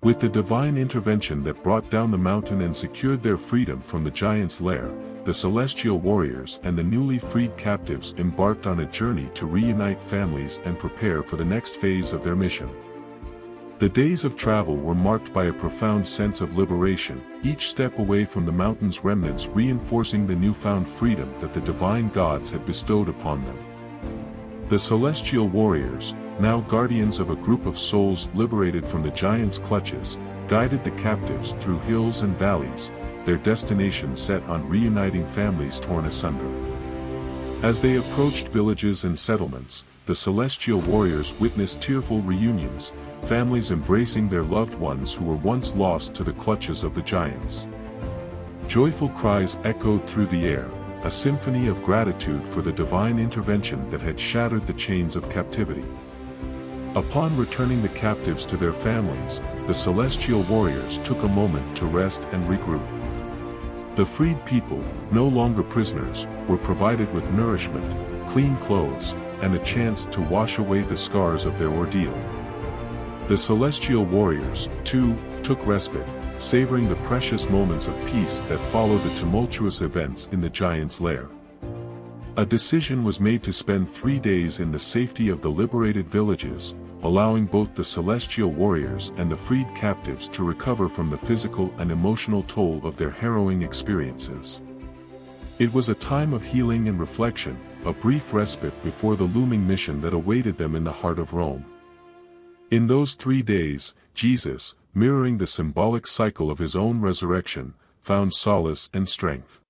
With the divine intervention that brought down the mountain and secured their freedom from the giant's lair, the celestial warriors and the newly freed captives embarked on a journey to reunite families and prepare for the next phase of their mission. The days of travel were marked by a profound sense of liberation, each step away from the mountain's remnants reinforcing the newfound freedom that the divine gods had bestowed upon them. The celestial warriors, now guardians of a group of souls liberated from the giant's clutches, guided the captives through hills and valleys, their destination set on reuniting families torn asunder. As they approached villages and settlements, the celestial warriors witnessed tearful reunions, families embracing their loved ones who were once lost to the clutches of the giants. Joyful cries echoed through the air, a symphony of gratitude for the divine intervention that had shattered the chains of captivity. Upon returning the captives to their families, the celestial warriors took a moment to rest and regroup. The freed people, no longer prisoners, were provided with nourishment, clean clothes, and a chance to wash away the scars of their ordeal. The celestial warriors, too, took respite, savoring the precious moments of peace that followed the tumultuous events in the giant's lair. A decision was made to spend 3 days in the safety of the liberated villages, allowing both the celestial warriors and the freed captives to recover from the physical and emotional toll of their harrowing experiences. It was a time of healing and reflection, a brief respite before the looming mission that awaited them in the heart of Rome. In those 3 days, Jesus, mirroring the symbolic cycle of his own resurrection, found solace and strength.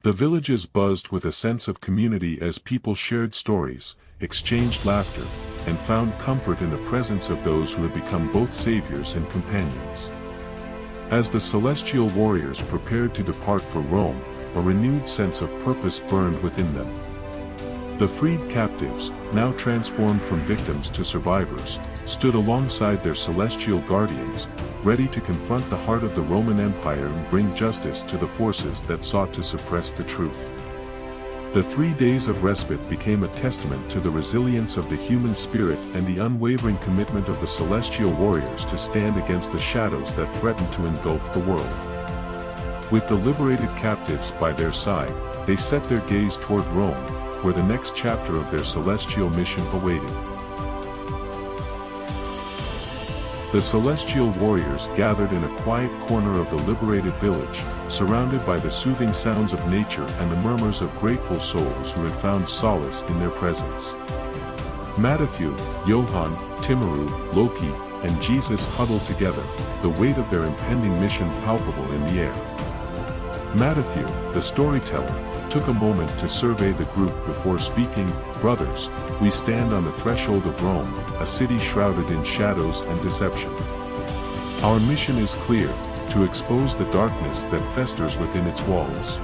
The villages buzzed with a sense of community as people shared stories, exchanged laughter, and found comfort in the presence of those who had become both saviors and companions. As the celestial warriors prepared to depart for Rome, a renewed sense of purpose burned within them. The freed captives, now transformed from victims to survivors, stood alongside their celestial guardians, ready to confront the heart of the Roman Empire and bring justice to the forces that sought to suppress the truth. The 3 days of respite became a testament to the resilience of the human spirit and the unwavering commitment of the celestial warriors to stand against the shadows that threatened to engulf the world. With the liberated captives by their side, they set their gaze toward Rome, where the next chapter of their celestial mission awaited. The celestial warriors gathered in a quiet corner of the liberated village, surrounded by the soothing sounds of nature and the murmurs of grateful souls who had found solace in their presence. Matthew, Johann, Timaru, Loki, and Jesus huddled together, the weight of their impending mission palpable in the air. Matthew, the storyteller, took a moment to survey the group before speaking. "Brothers, we stand on the threshold of Rome, a city shrouded in shadows and deception. Our mission is clear, to expose the darkness that festers within its walls.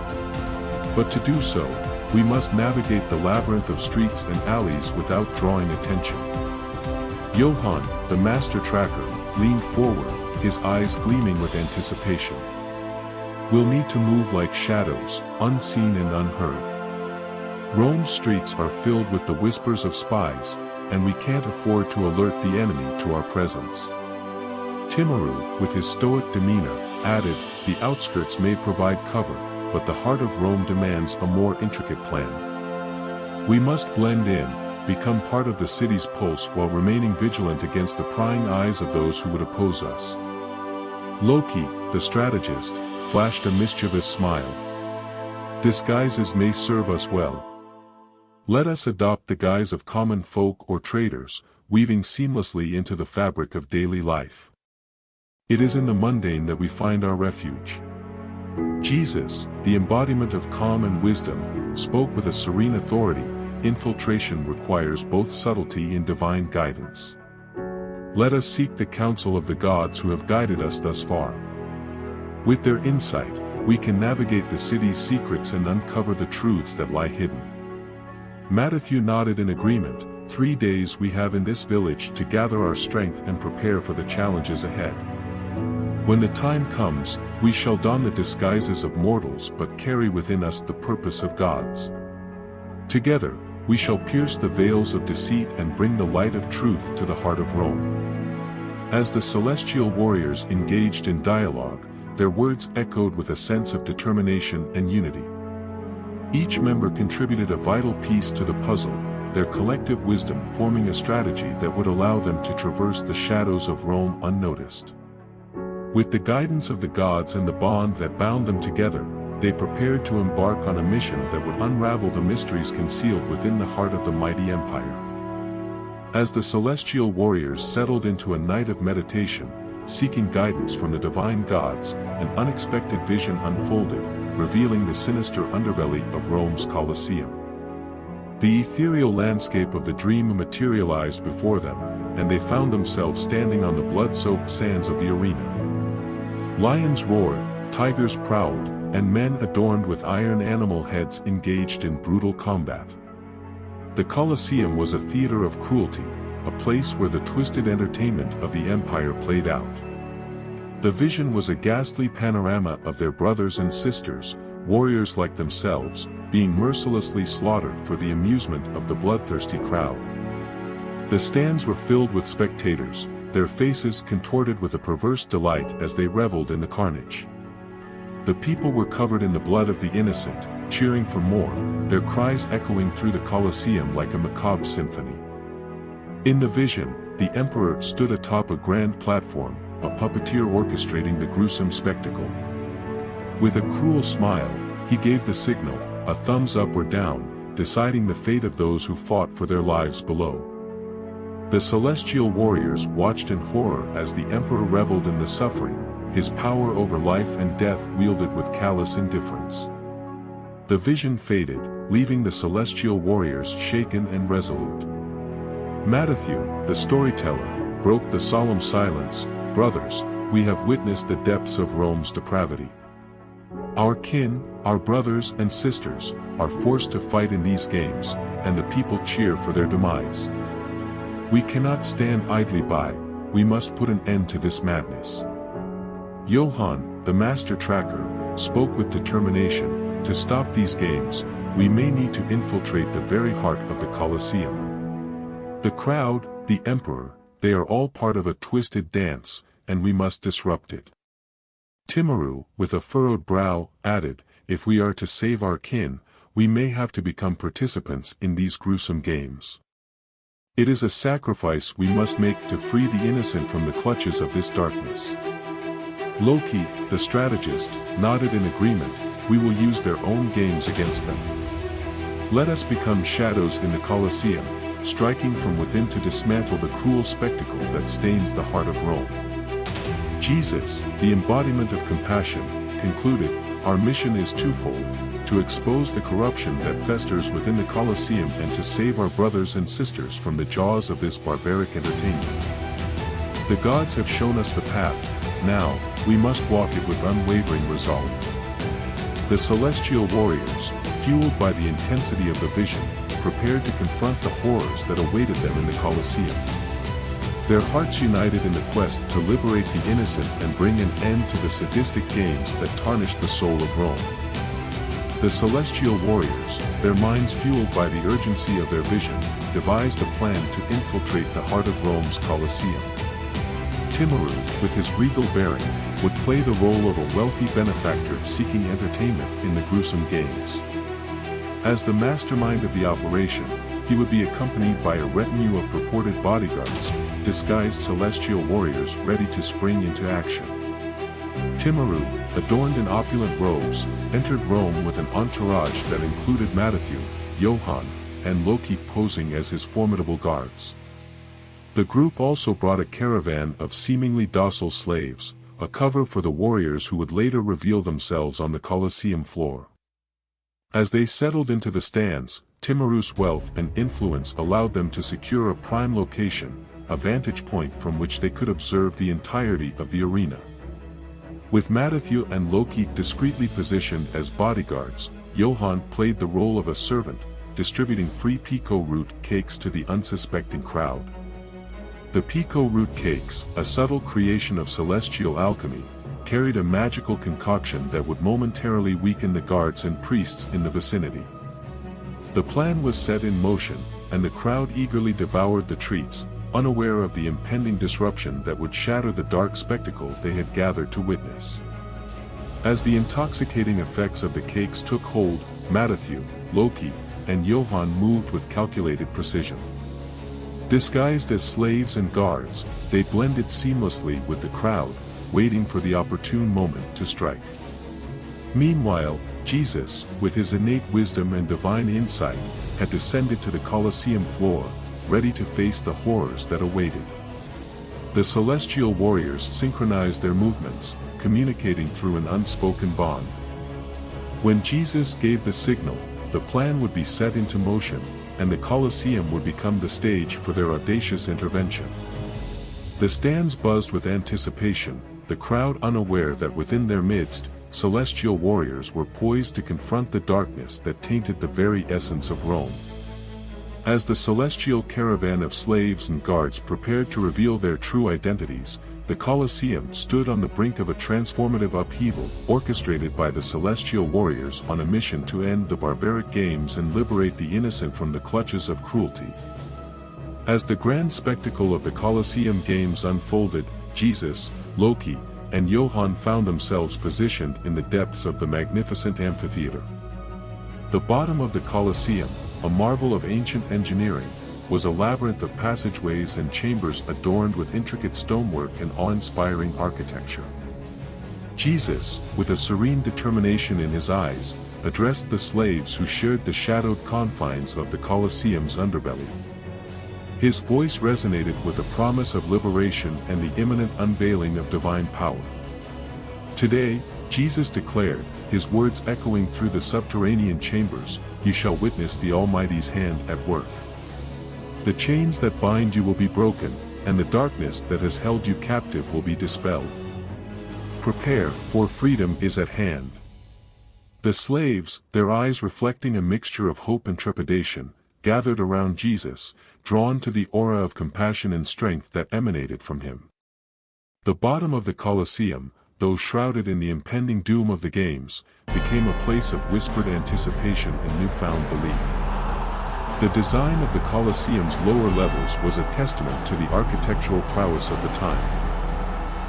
But to do so, we must navigate the labyrinth of streets and alleys without drawing attention." Johann, the master tracker, leaned forward, his eyes gleaming with anticipation. "We'll need to move like shadows, unseen and unheard. Rome's streets are filled with the whispers of spies, and we can't afford to alert the enemy to our presence." Timaru, with his stoic demeanor, added, "The outskirts may provide cover, but the heart of Rome demands a more intricate plan. We must blend in, become part of the city's pulse while remaining vigilant against the prying eyes of those who would oppose us." Loki, the strategist, flashed a mischievous smile. "Disguises may serve us well. Let us adopt the guise of common folk or traders, weaving seamlessly into the fabric of daily life. It is in the mundane that we find our refuge." Jesus, the embodiment of calm and wisdom, spoke with a serene authority. "Infiltration requires both subtlety and divine guidance. Let us seek the counsel of the gods who have guided us thus far. With their insight, we can navigate the city's secrets and uncover the truths that lie hidden." Matthew nodded in agreement. 3 days we have in this village to gather our strength and prepare for the challenges ahead. When the time comes, we shall don the disguises of mortals but carry within us the purpose of gods. Together, we shall pierce the veils of deceit and bring the light of truth to the heart of Rome. As the celestial warriors engaged in dialogue, their words echoed with a sense of determination and unity. Each member contributed a vital piece to the puzzle, their collective wisdom forming a strategy that would allow them to traverse the shadows of Rome unnoticed. With the guidance of the gods and the bond that bound them together, they prepared to embark on a mission that would unravel the mysteries concealed within the heart of the mighty empire. As the celestial warriors settled into a night of meditation, seeking guidance from the divine gods, an unexpected vision unfolded, revealing the sinister underbelly of Rome's Colosseum. The ethereal landscape of the dream materialized before them, and they found themselves standing on the blood-soaked sands of the arena. Lions roared, tigers prowled, and men adorned with iron animal heads engaged in brutal combat. The Colosseum was a theater of cruelty, a place where the twisted entertainment of the empire played out. The vision was a ghastly panorama of their brothers and sisters, warriors like themselves, being mercilessly slaughtered for the amusement of the bloodthirsty crowd. The stands were filled with spectators, their faces contorted with a perverse delight as they reveled in the carnage. The people were covered in the blood of the innocent, cheering for more, their cries echoing through the Colosseum like a macabre symphony. In the vision, the emperor stood atop a grand platform, a puppeteer orchestrating the gruesome spectacle. With a cruel smile, he gave the signal, a thumbs up or down, deciding the fate of those who fought for their lives below. The celestial warriors watched in horror as the emperor reveled in the suffering, his power over life and death wielded with callous indifference. The vision faded, leaving the celestial warriors shaken and resolute. Matthew, the storyteller, broke the solemn silence. Brothers, we have witnessed the depths of Rome's depravity. Our kin, our brothers and sisters, are forced to fight in these games, and the people cheer for their demise. We cannot stand idly by, we must put an end to this madness. Johann, the master tracker, spoke with determination. To stop these games, we may need to infiltrate the very heart of the Colosseum. The crowd, the emperor, they are all part of a twisted dance, and we must disrupt it. Timaru, with a furrowed brow, added, if we are to save our kin, we may have to become participants in these gruesome games. It is a sacrifice we must make to free the innocent from the clutches of this darkness. Loki, the strategist, nodded in agreement. We will use their own games against them. Let us become shadows in the Colosseum, striking from within to dismantle the cruel spectacle that stains the heart of Rome. Jesus, the embodiment of compassion, concluded, our mission is twofold, to expose the corruption that festers within the Colosseum and to save our brothers and sisters from the jaws of this barbaric entertainment. The gods have shown us the path, now, we must walk it with unwavering resolve. The celestial warriors, fueled by the intensity of the vision, prepared to confront the horrors that awaited them in the Colosseum. Their hearts united in the quest to liberate the innocent and bring an end to the sadistic games that tarnished the soul of Rome. The celestial warriors, their minds fueled by the urgency of their vision, devised a plan to infiltrate the heart of Rome's Colosseum. Timaru, with his regal bearing, would play the role of a wealthy benefactor seeking entertainment in the gruesome games. As the mastermind of the operation, he would be accompanied by a retinue of purported bodyguards, disguised celestial warriors ready to spring into action. Timaru, adorned in opulent robes, entered Rome with an entourage that included Matthew, Johann, and Loki posing as his formidable guards. The group also brought a caravan of seemingly docile slaves, a cover for the warriors who would later reveal themselves on the Colosseum floor. As they settled into the stands, Timaru's wealth and influence allowed them to secure a prime location, a vantage point from which they could observe the entirety of the arena. With Matthew and Loki discreetly positioned as bodyguards, Johann played the role of a servant, distributing free pico root cakes to the unsuspecting crowd. The pico root cakes, a subtle creation of celestial alchemy, carried a magical concoction that would momentarily weaken the guards and priests in the vicinity. The plan was set in motion, and the crowd eagerly devoured the treats, unaware of the impending disruption that would shatter the dark spectacle they had gathered to witness. As the intoxicating effects of the cakes took hold, Matthew, Loki, and Johann moved with calculated precision. Disguised as slaves and guards, they blended seamlessly with the crowd, waiting for the opportune moment to strike. Meanwhile, Jesus, with his innate wisdom and divine insight, had descended to the Colosseum floor, ready to face the horrors that awaited. The celestial warriors synchronized their movements, communicating through an unspoken bond. When Jesus gave the signal, the plan would be set into motion, and the Colosseum would become the stage for their audacious intervention. The stands buzzed with anticipation, the crowd unaware that within their midst, celestial warriors were poised to confront the darkness that tainted the very essence of Rome. As the celestial caravan of slaves and guards prepared to reveal their true identities, the Colosseum stood on the brink of a transformative upheaval orchestrated by the celestial warriors on a mission to end the barbaric games and liberate the innocent from the clutches of cruelty. As the grand spectacle of the Colosseum games unfolded, Jesus, Loki, and Johann found themselves positioned in the depths of the magnificent amphitheater. The bottom of the Colosseum, a marvel of ancient engineering, was a labyrinth of passageways and chambers adorned with intricate stonework and awe-inspiring architecture. Jesus, with a serene determination in his eyes, addressed the slaves who shared the shadowed confines of the Colosseum's underbelly. His voice resonated with a promise of liberation and the imminent unveiling of divine power. Today, Jesus declared, his words echoing through the subterranean chambers, "You shall witness the Almighty's hand at work. The chains that bind you will be broken, and the darkness that has held you captive will be dispelled. Prepare, for freedom is at hand." The slaves, their eyes reflecting a mixture of hope and trepidation, gathered around Jesus, drawn to the aura of compassion and strength that emanated from him. The bottom of the Colosseum, though shrouded in the impending doom of the games, became a place of whispered anticipation and newfound belief. The design of the Colosseum's lower levels was a testament to the architectural prowess of the time.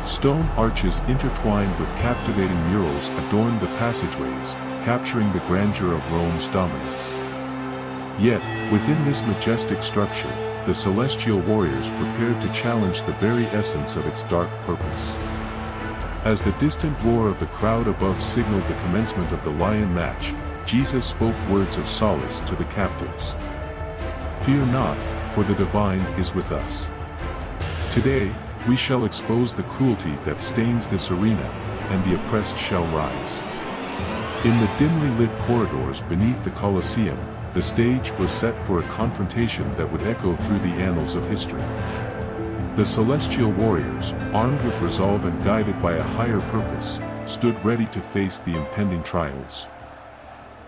Stone arches intertwined with captivating murals adorned the passageways, capturing the grandeur of Rome's dominance. Yet, within this majestic structure, the celestial warriors prepared to challenge the very essence of its dark purpose. As the distant roar of the crowd above signaled the commencement of the lion match, Jesus spoke words of solace to the captives. "Fear not, for the divine is with us. Today, we shall expose the cruelty that stains this arena, and the oppressed shall rise." In the dimly lit corridors beneath the Colosseum, the stage was set for a confrontation that would echo through the annals of history. The celestial warriors, armed with resolve and guided by a higher purpose, stood ready to face the impending trials.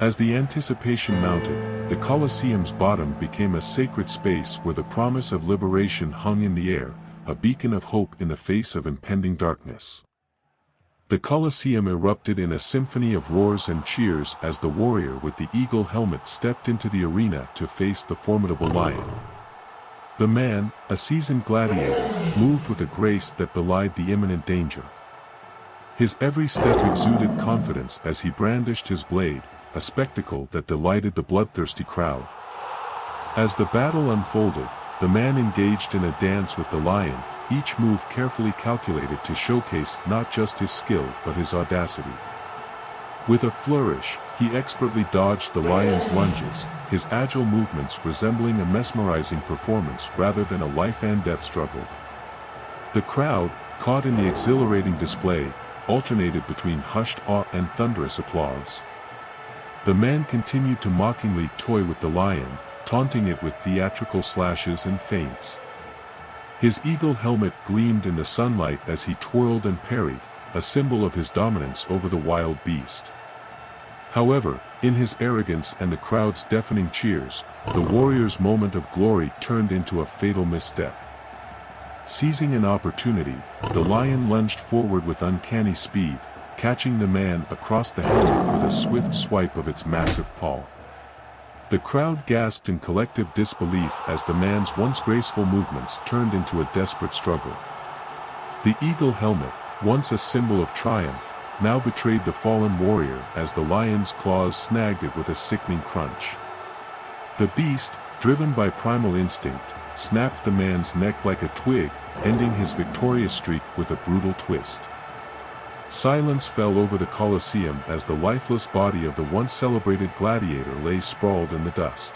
As the anticipation mounted, the Colosseum's bottom became a sacred space where the promise of liberation hung in the air, a beacon of hope in the face of impending darkness. The Colosseum erupted in a symphony of roars and cheers as the warrior with the eagle helmet stepped into the arena to face the formidable lion. The man, a seasoned gladiator, moved with a grace that belied the imminent danger. His every step exuded confidence as he brandished his blade, a spectacle that delighted the bloodthirsty crowd. As the battle unfolded, the man engaged in a dance with the lion, each move carefully calculated to showcase not just his skill but his audacity. With a flourish, he expertly dodged the lion's lunges, his agile movements resembling a mesmerizing performance rather than a life-and-death struggle. The crowd, caught in the exhilarating display, alternated between hushed awe and thunderous applause. The man continued to mockingly toy with the lion, taunting it with theatrical slashes and feints. His eagle helmet gleamed in the sunlight as he twirled and parried, a symbol of his dominance over the wild beast. However, in his arrogance and the crowd's deafening cheers, the warrior's moment of glory turned into a fatal misstep. Seizing an opportunity, the lion lunged forward with uncanny speed, catching the man across the helmet with a swift swipe of its massive paw. The crowd gasped in collective disbelief as the man's once graceful movements turned into a desperate struggle. The eagle helmet, once a symbol of triumph, now betrayed the fallen warrior as the lion's claws snagged it with a sickening crunch. The beast, driven by primal instinct, snapped the man's neck like a twig, ending his victorious streak with a brutal twist. Silence fell over the Colosseum as the lifeless body of the once celebrated gladiator lay sprawled in the dust.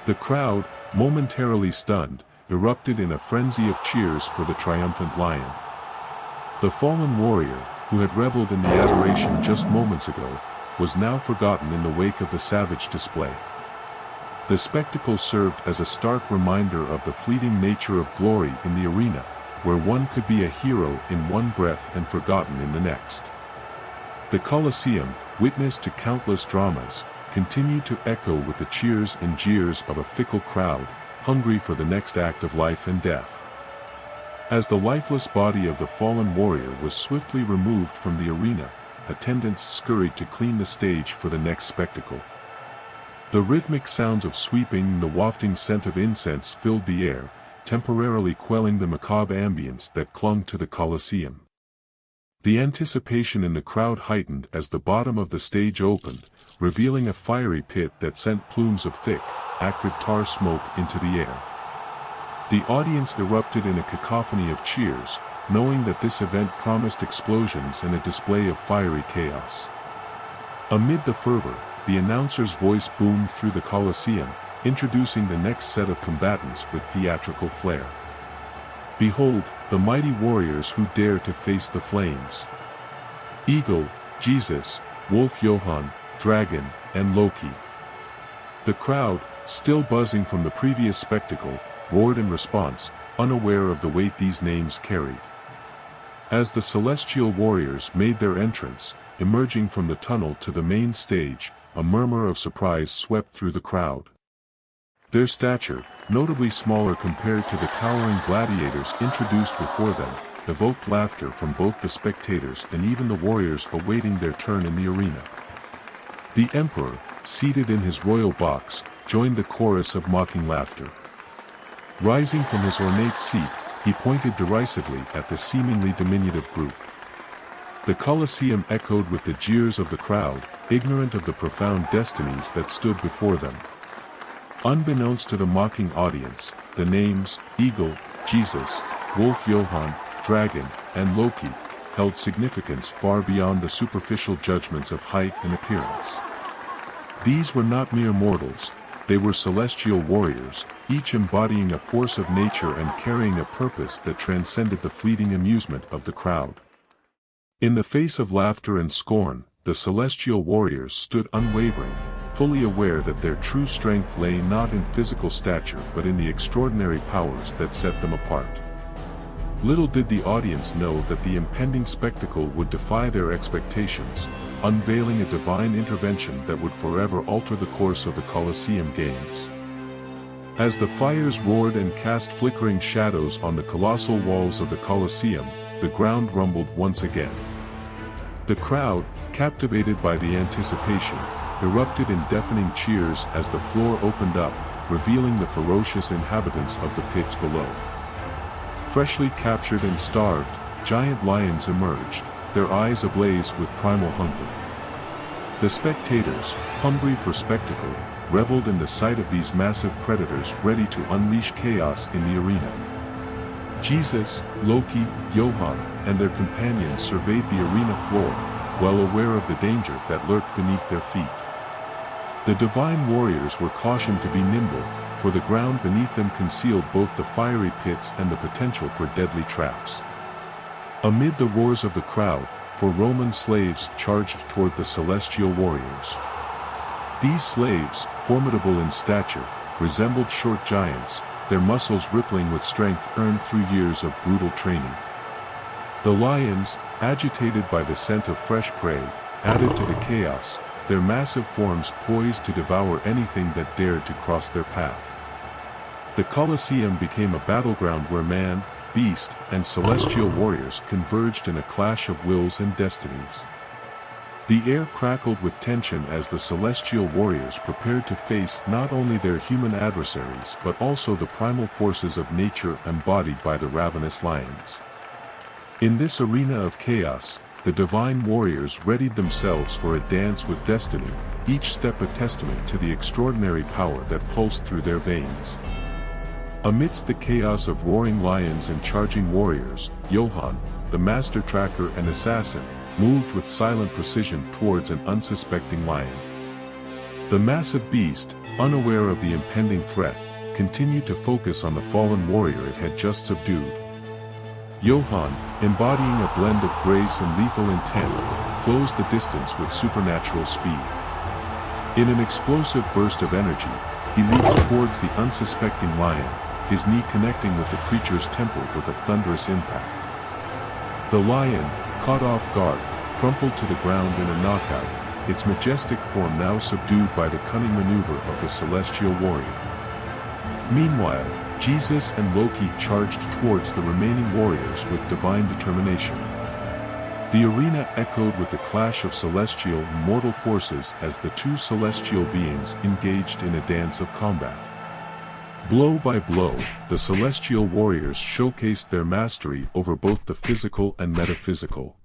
The crowd, momentarily stunned, erupted in a frenzy of cheers for the triumphant lion. The fallen warrior, who had reveled in the adoration just moments ago, was now forgotten in the wake of the savage display. The spectacle served as a stark reminder of the fleeting nature of glory in the arena, where one could be a hero in one breath and forgotten in the next. The Colosseum, witness to countless dramas, continued to echo with the cheers and jeers of a fickle crowd, hungry for the next act of life and death. As the lifeless body of the fallen warrior was swiftly removed from the arena, attendants scurried to clean the stage for the next spectacle. The rhythmic sounds of sweeping and the wafting scent of incense filled the air, temporarily quelling the macabre ambience that clung to the Colosseum. The anticipation in the crowd heightened as the bottom of the stage opened, revealing a fiery pit that sent plumes of thick, acrid tar smoke into the air. The audience erupted in a cacophony of cheers, knowing that this event promised explosions and a display of fiery chaos. Amid the fervor, the announcer's voice boomed through the Colosseum, introducing the next set of combatants with theatrical flair. Behold, the mighty warriors who dare to face the flames. Eagle, Jesus, Wolf Johann, Dragon, and Loki. The crowd, still buzzing from the previous spectacle, roared in response, unaware of the weight these names carried. As the celestial warriors made their entrance, emerging from the tunnel to the main stage, a murmur of surprise swept through the crowd. Their stature, notably smaller compared to the towering gladiators introduced before them, evoked laughter from both the spectators and even the warriors awaiting their turn in the arena. The emperor, seated in his royal box, joined the chorus of mocking laughter. Rising from his ornate seat, he pointed derisively at the seemingly diminutive group. The Colosseum echoed with the jeers of the crowd, ignorant of the profound destinies that stood before them. Unbeknownst to the mocking audience, the names, Eagle, Jesus, Wolf Johann, Dragon, and Loki, held significance far beyond the superficial judgments of height and appearance. These were not mere mortals, they were celestial warriors, each embodying a force of nature and carrying a purpose that transcended the fleeting amusement of the crowd. In the face of laughter and scorn, the celestial warriors stood unwavering, fully aware that their true strength lay not in physical stature but in the extraordinary powers that set them apart. Little did the audience know that the impending spectacle would defy their expectations, unveiling a divine intervention that would forever alter the course of the Colosseum Games. As the fires roared and cast flickering shadows on the colossal walls of the Colosseum, the ground rumbled once again. The crowd, captivated by the anticipation, erupted in deafening cheers as the floor opened up, revealing the ferocious inhabitants of the pits below. Freshly captured and starved, giant lions emerged, their eyes ablaze with primal hunger. The spectators, hungry for spectacle, reveled in the sight of these massive predators ready to unleash chaos in the arena. Jesus, Loki, Johann, and their companions surveyed the arena floor, well aware of the danger that lurked beneath their feet. The divine warriors were cautioned to be nimble, for the ground beneath them concealed both the fiery pits and the potential for deadly traps. Amid the roars of the crowd, 4 Roman slaves charged toward the celestial warriors. These slaves, formidable in stature, resembled short giants, their muscles rippling with strength earned through years of brutal training. The lions, agitated by the scent of fresh prey, added to the chaos, their massive forms poised to devour anything that dared to cross their path. The Colosseum became a battleground where man, beast, and celestial warriors converged in a clash of wills and destinies. The air crackled with tension as the celestial warriors prepared to face not only their human adversaries but also the primal forces of nature embodied by the ravenous lions. In this arena of chaos, the divine warriors readied themselves for a dance with destiny, each step a testament to the extraordinary power that pulsed through their veins. Amidst the chaos of roaring lions and charging warriors, Johann, the master tracker and assassin, moved with silent precision towards an unsuspecting lion. The massive beast, unaware of the impending threat, continued to focus on the fallen warrior it had just subdued. Johann, embodying a blend of grace and lethal intent, closed the distance with supernatural speed. In an explosive burst of energy, he leaped towards the unsuspecting lion, his knee connecting with the creature's temple with a thunderous impact. The lion, caught off guard, crumpled to the ground in a knockout, its majestic form now subdued by the cunning maneuver of the celestial warrior. Meanwhile, Jesus and Loki charged towards the remaining warriors with divine determination. The arena echoed with the clash of celestial and mortal forces as the two celestial beings engaged in a dance of combat. Blow by blow, the celestial warriors showcased their mastery over both the physical and metaphysical.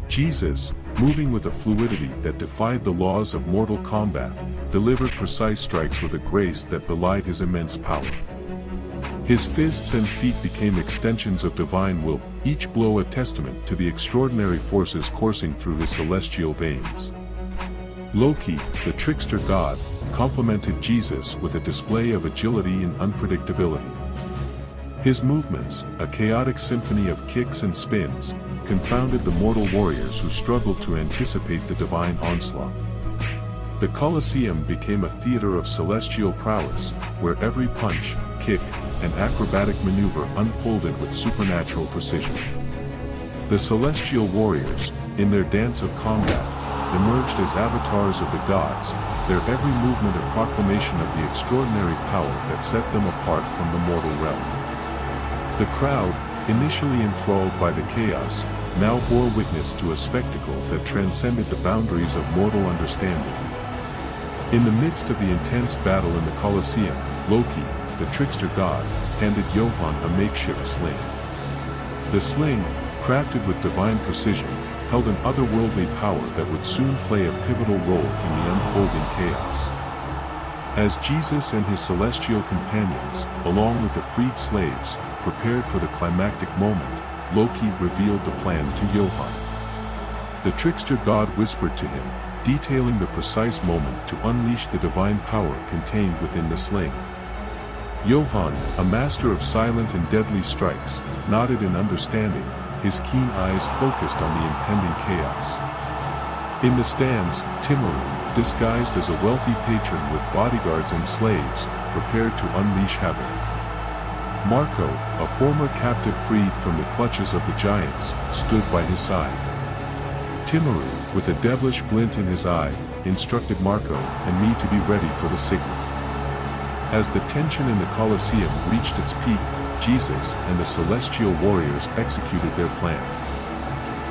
Jesus, moving with a fluidity that defied the laws of mortal combat, delivered precise strikes with a grace that belied his immense power. His fists and feet became extensions of divine will, each blow a testament to the extraordinary forces coursing through his celestial veins. Loki, the trickster god, complemented Jesus with a display of agility and unpredictability. His movements, a chaotic symphony of kicks and spins, confounded the mortal warriors who struggled to anticipate the divine onslaught. The Colosseum became a theater of celestial prowess, where every punch, kick, and acrobatic maneuver unfolded with supernatural precision. The celestial warriors, in their dance of combat, emerged as avatars of the gods, their every movement a proclamation of the extraordinary power that set them apart from the mortal realm. The crowd, initially enthralled by the chaos, now bore witness to a spectacle that transcended the boundaries of mortal understanding. In the midst of the intense battle in the Colosseum, Loki, the trickster god, handed Johann a makeshift sling. The sling, crafted with divine precision, held an otherworldly power that would soon play a pivotal role in the unfolding chaos. As Jesus and his celestial companions, along with the freed slaves, prepared for the climactic moment, Loki revealed the plan to Johann. The trickster god whispered to him, detailing the precise moment to unleash the divine power contained within the sling. Johann, a master of silent and deadly strikes, nodded in understanding, his keen eyes focused on the impending chaos. In the stands, Timaru, disguised as a wealthy patron with bodyguards and slaves, prepared to unleash havoc. Marco, a former captive freed from the clutches of the giants, stood by his side. Timaru, with a devilish glint in his eye, instructed Marco and me to be ready for the signal. As the tension in the Colosseum reached its peak, Jesus and the celestial warriors executed their plan.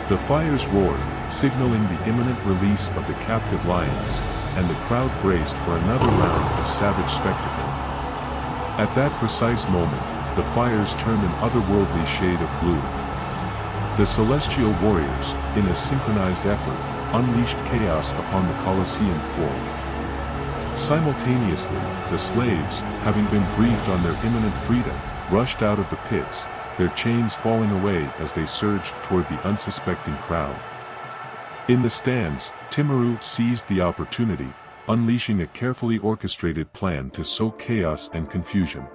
The fires roared, signaling the imminent release of the captive lions, and the crowd braced for another round of savage spectacle. At that precise moment, the fires turned an otherworldly shade of blue. The celestial warriors, in a synchronized effort, unleashed chaos upon the Colosseum floor. Simultaneously, the slaves, having been briefed on their imminent freedom, rushed out of the pits, their chains falling away as they surged toward the unsuspecting crowd. In the stands, Timaru seized the opportunity, unleashing a carefully orchestrated plan to sow chaos and confusion.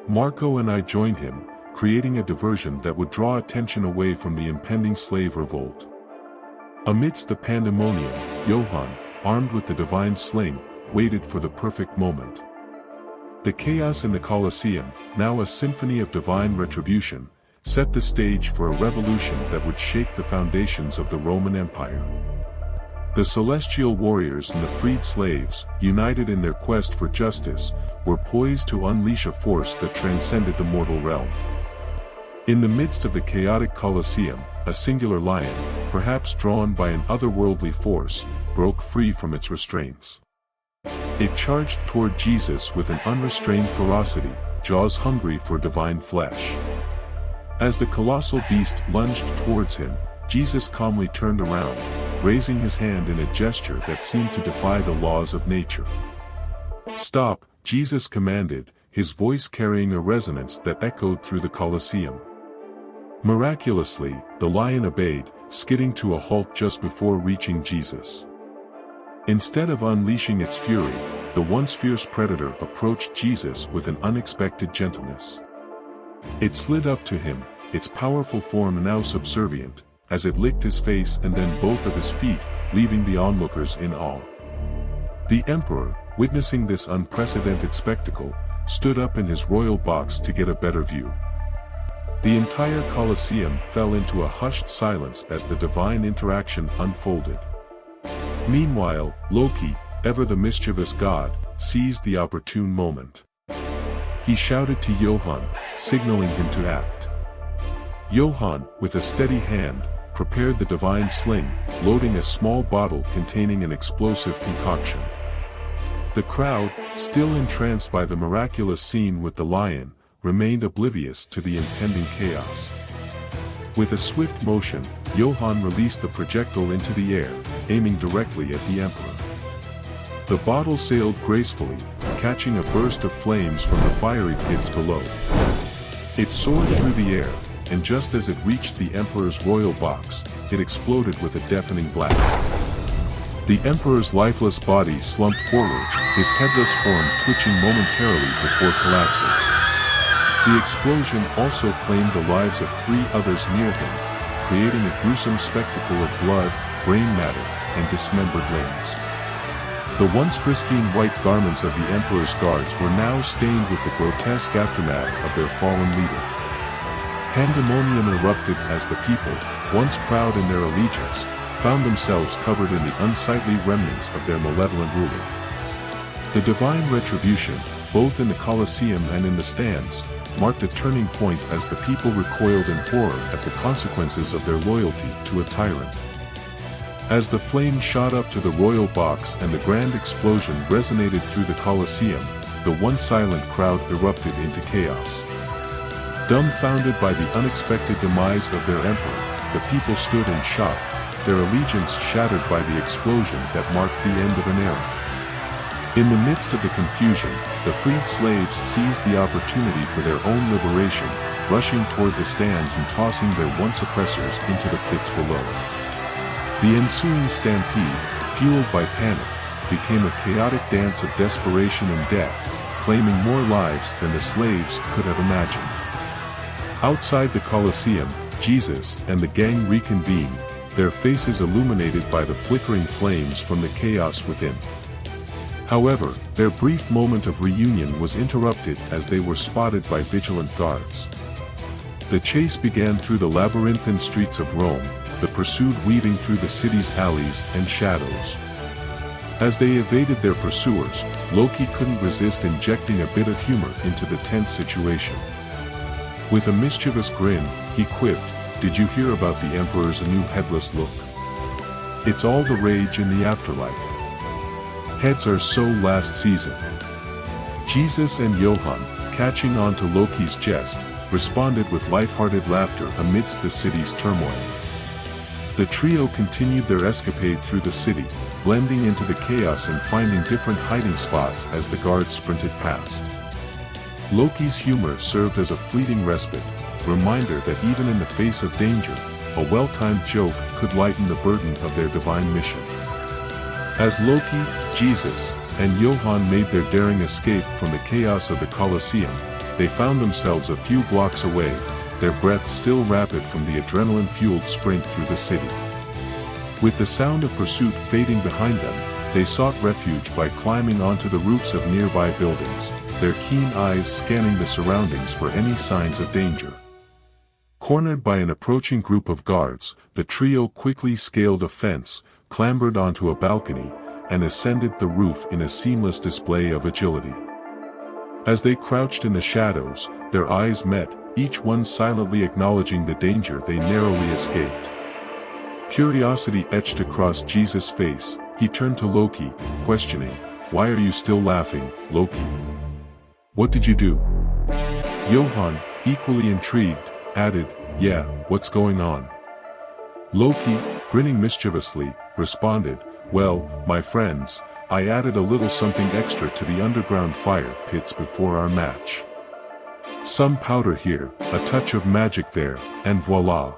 Marco and I joined him, creating a diversion that would draw attention away from the impending slave revolt. Amidst the pandemonium, Johann, armed with the divine sling, waited for the perfect moment. The chaos in the Colosseum, now a symphony of divine retribution, set the stage for a revolution that would shake the foundations of the Roman Empire. The celestial warriors and the freed slaves, united in their quest for justice, were poised to unleash a force that transcended the mortal realm. In the midst of the chaotic Colosseum, a singular lion, perhaps drawn by an otherworldly force, broke free from its restraints. It charged toward Jesus with an unrestrained ferocity, jaws hungry for divine flesh. As the colossal beast lunged towards him, Jesus calmly turned around, raising his hand in a gesture that seemed to defy the laws of nature. "Stop," Jesus commanded, his voice carrying a resonance that echoed through the Colosseum. Miraculously, the lion obeyed, skidding to a halt just before reaching Jesus. Instead of unleashing its fury, the once fierce predator approached Jesus with an unexpected gentleness. It slid up to him, its powerful form now subservient, as it licked his face and then both of his feet, leaving the onlookers in awe. The emperor, witnessing this unprecedented spectacle, stood up in his royal box to get a better view. The entire Colosseum fell into a hushed silence as the divine interaction unfolded. Meanwhile, Loki, ever the mischievous god, seized the opportune moment. He shouted to Johann, signaling him to act. Johann, with a steady hand, prepared the divine sling, loading a small bottle containing an explosive concoction. The crowd, still entranced by the miraculous scene with the lion, remained oblivious to the impending chaos. With a swift motion, Johann released the projectile into the air, aiming directly at the emperor. The bottle sailed gracefully, catching a burst of flames from the fiery pits below. It soared through the air, and just as it reached the emperor's royal box, it exploded with a deafening blast. The emperor's lifeless body slumped forward, his headless form twitching momentarily before collapsing. The explosion also claimed the lives of 3 others near him, creating a gruesome spectacle of blood, brain matter, and dismembered limbs. The once pristine white garments of the emperor's guards were now stained with the grotesque aftermath of their fallen leader. Pandemonium erupted as the people, once proud in their allegiance, found themselves covered in the unsightly remnants of their malevolent ruler. The divine retribution, both in the Colosseum and in the stands, marked a turning point as the people recoiled in horror at the consequences of their loyalty to a tyrant. As the flame shot up to the royal box and the grand explosion resonated through the Colosseum, the once silent crowd erupted into chaos. Dumbfounded by the unexpected demise of their emperor, the people stood in shock, their allegiance shattered by the explosion that marked the end of an era. In the midst of the confusion, the freed slaves seized the opportunity for their own liberation, rushing toward the stands and tossing their once oppressors into the pits below. The ensuing stampede, fueled by panic, became a chaotic dance of desperation and death, claiming more lives than the slaves could have imagined. Outside the Colosseum, Jesus and the gang reconvened, their faces illuminated by the flickering flames from the chaos within. However, their brief moment of reunion was interrupted as they were spotted by vigilant guards. The chase began through the labyrinthine streets of Rome, the pursuit weaving through the city's alleys and shadows. As they evaded their pursuers, Loki couldn't resist injecting a bit of humor into the tense situation. With a mischievous grin, he quipped, "Did you hear about the Emperor's new headless look? It's all the rage in the afterlife. Heads are so last season." Jesus and Johann, catching on to Loki's jest, responded with light-hearted laughter amidst the city's turmoil. The trio continued their escapade through the city, blending into the chaos and finding different hiding spots as the guards sprinted past. Loki's humor served as a fleeting respite, reminder that even in the face of danger, a well-timed joke could lighten the burden of their divine mission. As Loki, Jesus, and Johann made their daring escape from the chaos of the Colosseum, they found themselves a few blocks away, their breath still rapid from the adrenaline-fueled sprint through the city. With the sound of pursuit fading behind them, they sought refuge by climbing onto the roofs of nearby buildings, their keen eyes scanning the surroundings for any signs of danger. Cornered by an approaching group of guards, the trio quickly scaled a fence, clambered onto a balcony, and ascended the roof in a seamless display of agility. As they crouched in the shadows, their eyes met, each one silently acknowledging the danger they narrowly escaped. Curiosity etched across Jesus' face. He turned to Loki, questioning, "Why are you still laughing, Loki? What did you do?" Johann, equally intrigued, added, "Yeah, what's going on?" Loki, grinning mischievously, responded, "Well, my friends, I added a little something extra to the underground fire pits before our match. Some powder here, a touch of magic there, and voila."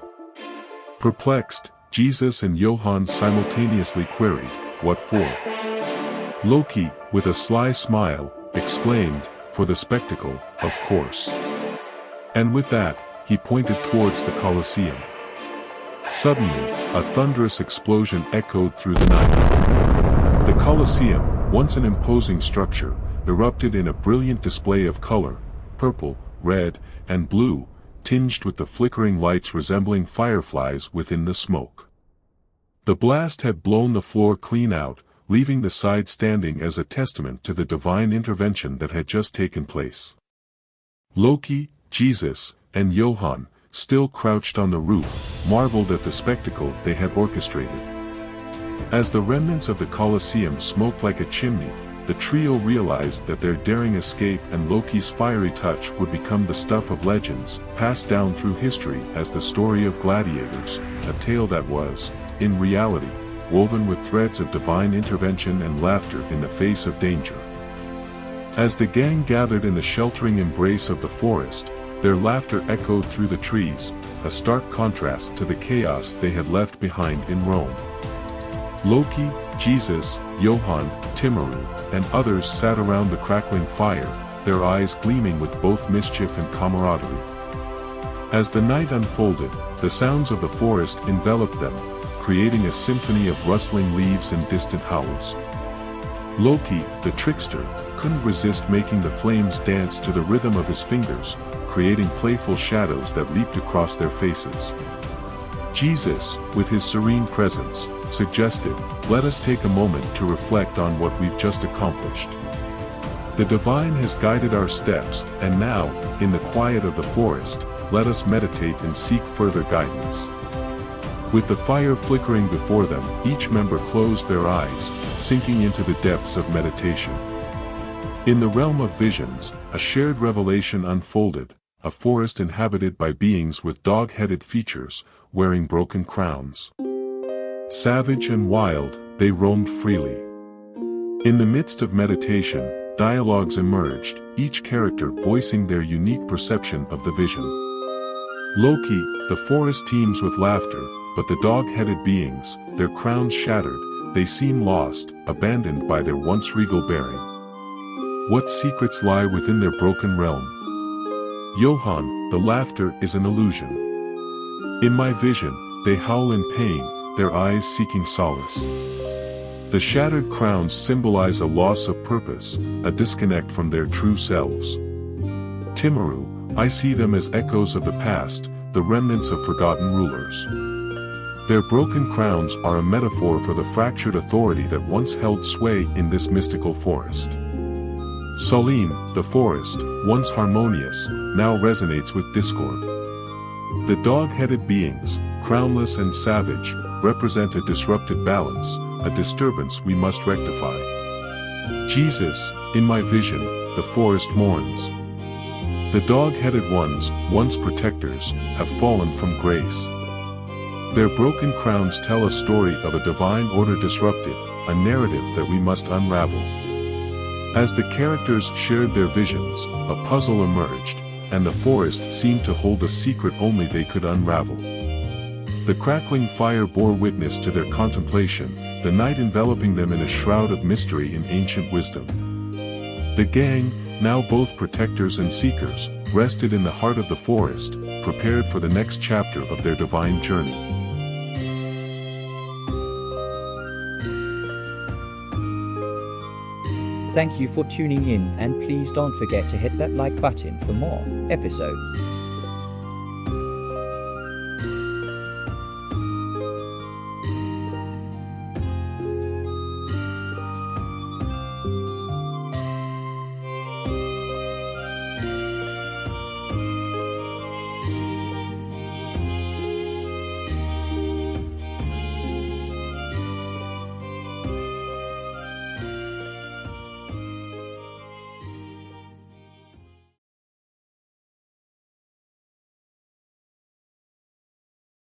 Perplexed, Jesus and Johann simultaneously queried, "What for?" Loki, with a sly smile, exclaimed, "For the spectacle, of course." And with that, he pointed towards the Colosseum. Suddenly, a thunderous explosion echoed through the night. The Colosseum, once an imposing structure, erupted in a brilliant display of color, purple, red, and blue, tinged with the flickering lights resembling fireflies within the smoke. The blast had blown the floor clean out, leaving the side standing as a testament to the divine intervention that had just taken place. Loki, Jesus, and Johann, still crouched on the roof, marveled at the spectacle they had orchestrated. As the remnants of the Colosseum smoked like a chimney, the trio realized that their daring escape and Loki's fiery touch would become the stuff of legends, passed down through history as the story of gladiators, a tale that was, in reality, woven with threads of divine intervention and laughter in the face of danger. As the gang gathered in the sheltering embrace of the forest, their laughter echoed through the trees, a stark contrast to the chaos they had left behind in Rome. Loki, Jesus, Johann, Timaru, and others sat around the crackling fire, their eyes gleaming with both mischief and camaraderie. As the night unfolded, the sounds of the forest enveloped them, creating a symphony of rustling leaves and distant howls. Loki, the trickster, couldn't resist making the flames dance to the rhythm of his fingers, creating playful shadows that leaped across their faces. Jesus, with his serene presence, suggested, "Let us take a moment to reflect on what we've just accomplished. The divine has guided our steps, and now, in the quiet of the forest, let us meditate and seek further guidance." With the fire flickering before them, each member closed their eyes, sinking into the depths of meditation. In the realm of visions, a shared revelation unfolded, a forest inhabited by beings with dog-headed features, wearing broken crowns. Savage and wild, they roamed freely. In the midst of meditation, dialogues emerged, each character voicing their unique perception of the vision. Loki, the forest teems with laughter, but the dog-headed beings, their crowns shattered, they seem lost, abandoned by their once regal bearing. What secrets lie within their broken realm? Johann, the laughter is an illusion. In my vision, they howl in pain, their eyes seeking solace. The shattered crowns symbolize a loss of purpose, a disconnect from their true selves. Timaru, I see them as echoes of the past, the remnants of forgotten rulers. Their broken crowns are a metaphor for the fractured authority that once held sway in this mystical forest. Salim, the forest, once harmonious, now resonates with discord. The dog-headed beings, crownless and savage, represent a disrupted balance, a disturbance we must rectify. Jesus, in my vision, the forest mourns. The dog-headed ones, once protectors, have fallen from grace. Their broken crowns tell a story of a divine order disrupted, a narrative that we must unravel. As the characters shared their visions, a puzzle emerged, and the forest seemed to hold a secret only they could unravel. The crackling fire bore witness to their contemplation, the night enveloping them in a shroud of mystery and ancient wisdom. The gang, now both protectors and seekers, rested in the heart of the forest, prepared for the next chapter of their divine journey. Thank you for tuning in, and please don't forget to hit that like button for more episodes.